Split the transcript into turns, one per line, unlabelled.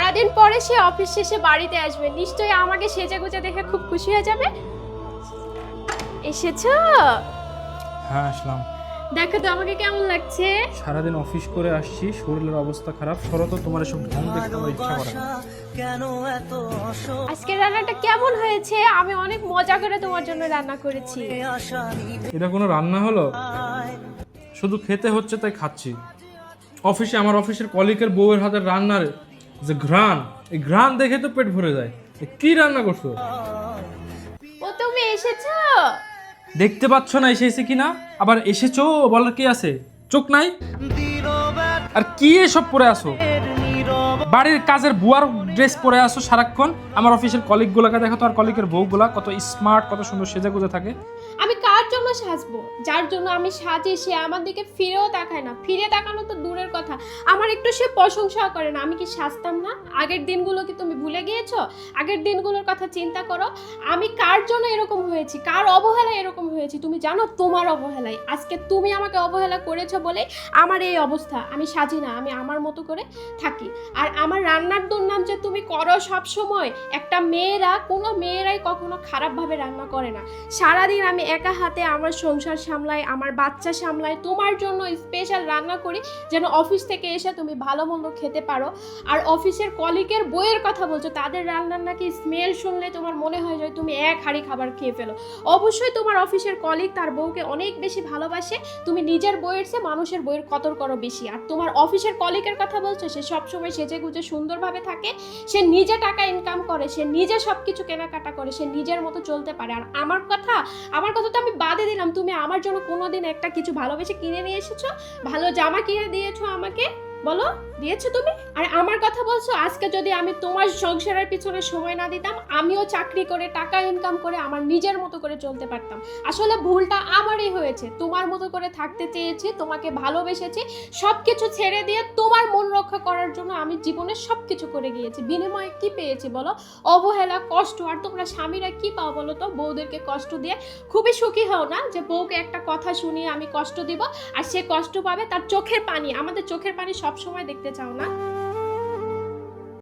সারাদিন পরে সে অফিস শেষে বাড়িতে আসবে, নিশ্চয়ই আমাকে সেজে গুজে দেখে খুব খুশি হয়ে যাবে। এসেছো?
হ্যাঁ আসলাম।
দেখো তো আমাকে কেমন লাগছে।
সারাদিন অফিস করে আসছি, শরীরের অবস্থা খারাপ। শরত তোমার এসব ঢং দেখতে আমার ইচ্ছা করে না।
আজকে রান্নাটা কেমন হয়েছে? আমি অনেক মজা করে তোমার জন্য রান্না করেছি।
এটা কোনো রান্না হলো? শুধু খেতে হচ্ছে তাই খাচ্ছি। অফিসে আমার অফিসের কলিগের বউয়ের হাতের রান্নার যে ঘ্রাণ, এই ঘ্রাণ দেখে তো পেট ভরে যায়। কি রান্না করছো?
ও তুমি এসেছো?
দেখতে পাচ্ছ না এসেছে কিনা? আবার এসেছো বলার কি আছে? চোখ নাই? আর কি এসব পরে আসো? বাড়ির কাজের বুয়ার ড্রেস পরে আসো সারাক্ষণ। আমার অফিসের কলিগ গুলাকে দেখো তো, আর কলিগের বউগুলা কত স্মার্ট, কত সুন্দর সেজে গুজে থাকে।
আমি কার জন্য সাজবো? যার জন্য আমি সাজি সে আমার দিকে ফিরেও তাকায় না। ফিরে তাকানো তো দূরের কথা, আমার একটু সে প্রশংসা করে না। আমি কি সাজতাম না? আগের দিনগুলো কি তুমি ভুলে গিয়েছো? আগের দিনগুলোর কথা চিন্তা করো। আমি কার জন্য এরকম হয়েছি, কার অবহেলায় এরকম হয়েছি তুমি জানো? তোমার অবহেলায়। আজকে তুমি আমাকে অবহেলা করেছো বলে আমার এই অবস্থা। আমি সাজি না, আমি আমার মতো করে থাকি। আর আমার রান্নার দুর্নাম যে তুমি করো সব সময়। একটা কোনো মেয়েরাই কখনো খারাপভাবে রান্না করে না। সারাদিন আমি একা হাতে আমার সংসার সামলাই, আমার বাচ্চা সামলাই, তোমার জন্য স্পেশাল রান্না করি যেন অফিস থেকে এসে তুমি ভালো মন্দ খেতে পারো। আর অফিসের কলিগের বইয়ের কথা বলছো, তাদের রান্নার নাকি স্মেল শুনলে তোমার মনে হয় যে তুমি এক হাঁড়ি খাবার খেয়ে ফেলো। অবশ্যই তোমার অফিসের কলিগ তার বউকে অনেক বেশি ভালোবাসে। তুমি নিজের বইয়ের চেয়ে মানুষের বইয়ের কদর করো বেশি। আর তোমার অফিসের কলিগের কথা বলছো, সে সবসময় সেজে গুজে সুন্দরভাবে থাকে, সে নিজে টাকা ইনকাম করে, সে নিজে সবকিছু কেনাকাটা করে, সে নিজের মতো চলতে পারে। আর আমার কথা তো আমি বাদে দিলাম। তুমি আমার জন্য কোনোদিন একটা কিছু ভালোবেসে কিনে নিয়ে এসেছো? ভালো জামা কিনে দিয়েছো আমাকে? বলো, দিয়েছো তুমি? আর আমার কথা বলছো, আজকে যদি আমি তোমার সংসারের পিছনে সময় না দিতাম, আমিও চাকরি করে টাকা ইনকাম করে আমার নিজের মতো করে চলতে পারতাম। আসলে ভুলটা আমারই হয়েছে। তোমার মতো করে থাকতে চেয়েছি, তোমাকে ভালোবেসেছি, সবকিছু ছেড়ে দিয়ে তোমার মন রক্ষা করার জন্য আমি জীবনে সবকিছু করে গিয়েছি। বিনিময়ে কি পেয়েছি বলো? অবহেলা, কষ্ট। আর তোমরা স্বামীরা কি পাও বলো তো? বউদেরকে কষ্ট দিয়ে খুবই সুখী হও না? যে বউকে একটা কথা শুনিয়ে আমি কষ্ট দিব আর সে কষ্ট পাবে, তার চোখের পানি। আমাদের চোখের পানি সব সময় দেখতে চাও না?